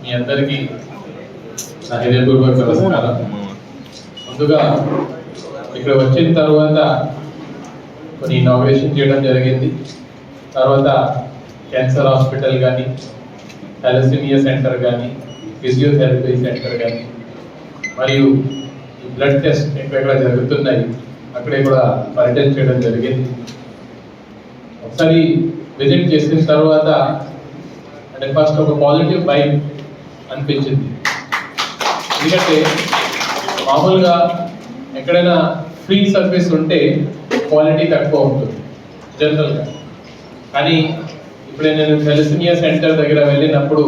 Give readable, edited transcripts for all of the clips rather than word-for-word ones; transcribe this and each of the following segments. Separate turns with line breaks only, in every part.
మీ అందరికీ నా హృదయపూర్వక నమస్కారం. ముందుగా ఇక్కడ వచ్చిన తర్వాత కొన్ని ఇనాగ్రేషన్ చేయడం జరిగింది. తర్వాత క్యాన్సర్ హాస్పిటల్ కానీ, థాలసీమియా సెంటర్ కానీ, ఫిజియోథెరపీ సెంటర్ కానీ, మరియు బ్లడ్ టెస్ట్ ఎక్కడెక్కడ జరుగుతున్నాయి అక్కడే కూడా పర్యటన చేయడం జరిగింది. ఒకసారి విజిట్ చేసిన తర్వాత అంటే ఫస్ట్ ఒక పాజిటివ్ వైబ్ అనిపించింది. ఎందుకంటే మామూలుగా ఎక్కడైనా ఫ్రీ సర్వీస్ ఉంటే క్వాలిటీ తక్కువ ఉంటుంది జనరల్గా. కానీ ఇప్పుడు నేను థాలసీమియా సెంటర్ దగ్గర వెళ్ళినప్పుడు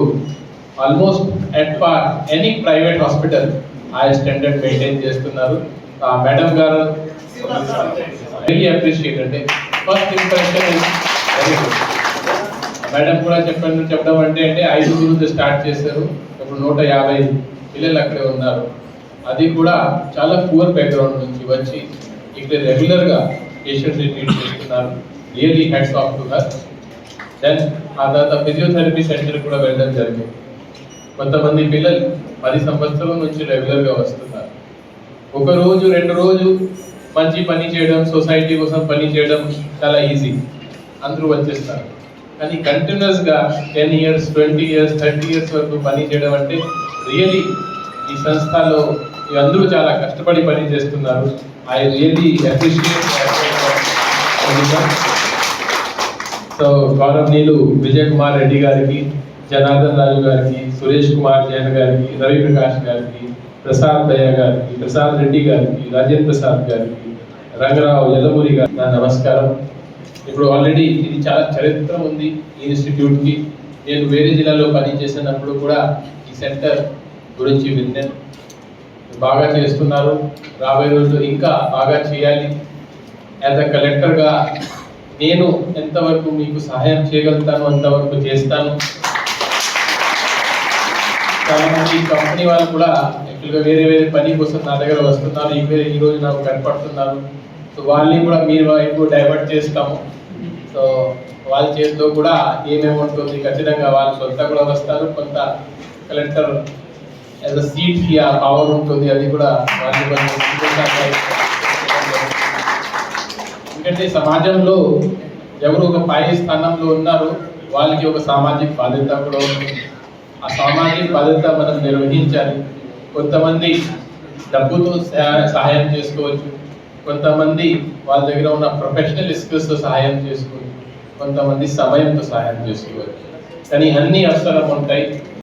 ఆల్మోస్ట్ ఎట్ పార్ ఎనీ ప్రైవేట్ హాస్పిటల్ ఆ స్టాండర్డ్ మెయింటైన్ చేస్తున్నారు. మేడం గారు రియల్లీ అప్రిషియేట్. అంటే first impression very good. Madam కూడా చెప్పడం అంటే 5 స్టార్ట్ చేశారు. ఇప్పుడు 150 పిల్లలు అక్కడే ఉన్నారు. అది కూడా చాలా పూర్ బ్యాక్గ్రౌండ్ నుంచి వచ్చి ఇక్కడ రెగ్యులర్గా పేషెంట్స్ని ట్రీట్ చేస్తున్నారు. Really hats off to her. Then ఆ తర్వాత ఫిజియోథెరపీ సెంటర్ కూడా వెళ్ళడం జరిగింది. కొంతమంది పిల్లలు 10 సంవత్సరాల నుంచి రెగ్యులర్గా వస్తున్నారు. ఒక రోజు 2 రోజు మంచి పని చేయడం, సొసైటీ కోసం పని చేయడం చాలా ఈజీ, అందరూ వచ్చేస్తారు. కానీ కంటిన్యూస్గా 10 years, 20 years, 30 years వరకు పని చేయడం అంటే రియలీ ఈ సంస్థలో అందరూ చాలా కష్టపడి పని చేస్తున్నారు. I really appreciate. సో గౌరవనీయులు విజయ్ కుమార్ రెడ్డి గారికి, జనార్దన్ రాజు గారికి, సురేష్ కుమార్ జైన్ గారికి, రవి ప్రకాష్ గారికి, ప్రసాద్ దయ్య గారికి, ప్రసాద్ రెడ్డి గారికి, రాజేంద్ర ప్రసాద్ గారికి, రంగరావు యలమూరి గారికి నా నమస్కారం. ఇప్పుడు ఆల్రెడీ ఇది చాలా చరిత్ర ఉంది ఈ ఇన్స్టిట్యూట్కి. నేను వేరే జిల్లాలో పనిచేసినప్పుడు కూడా ఈ సెంటర్ గురించి విన్నాను. బాగా చేస్తున్నారు. రాబోయే రోజులు ఇంకా బాగా చేయాలి. యాజ్ అ కలెక్టర్గా నేను ఎంతవరకు మీకు సహాయం చేయగలుగుతాను అంతవరకు చేస్తాను. చాలామంది కంపెనీ వాళ్ళు కూడా యాక్చువల్గా వేరే పని కోసం నా దగ్గర వస్తున్నారు. ఈ రోజు నాకు కనపడుతున్నారు. సో వాళ్ళని కూడా మీరు వైపు డైవర్ట్ చేస్తాము. సో వాళ్ళ చేతిలో కూడా ఏమేమి ఉంటుంది ఖచ్చితంగా వాళ్ళు సొంత కూడా వస్తారు. కొంత కలెక్టర్ యాజ్ అ సీట్కి ఆ పవర్ ఉంటుంది, అది కూడా వాళ్ళు ఎందుకంటే సమాజంలో ఎవరు ఒక పై స్థానంలో ఉన్నారో వాళ్ళకి ఒక సామాజిక బాధ్యత కూడా ఉంది. ఆ సామాజిక బాధ్యత మనం నిర్వహించాలి. కొంతమంది డబ్బుతో సహాయం చేసుకోవచ్చు, కొంతమంది వాళ్ళ దగ్గర ఉన్న ప్రొఫెషనల్ స్కిల్స్తో సహాయం చేసుకోవచ్చు, కొంతమంది సమయంతో సహాయం చేసుకోవచ్చు. కానీ అన్ని అవసరం ఉంటాయి.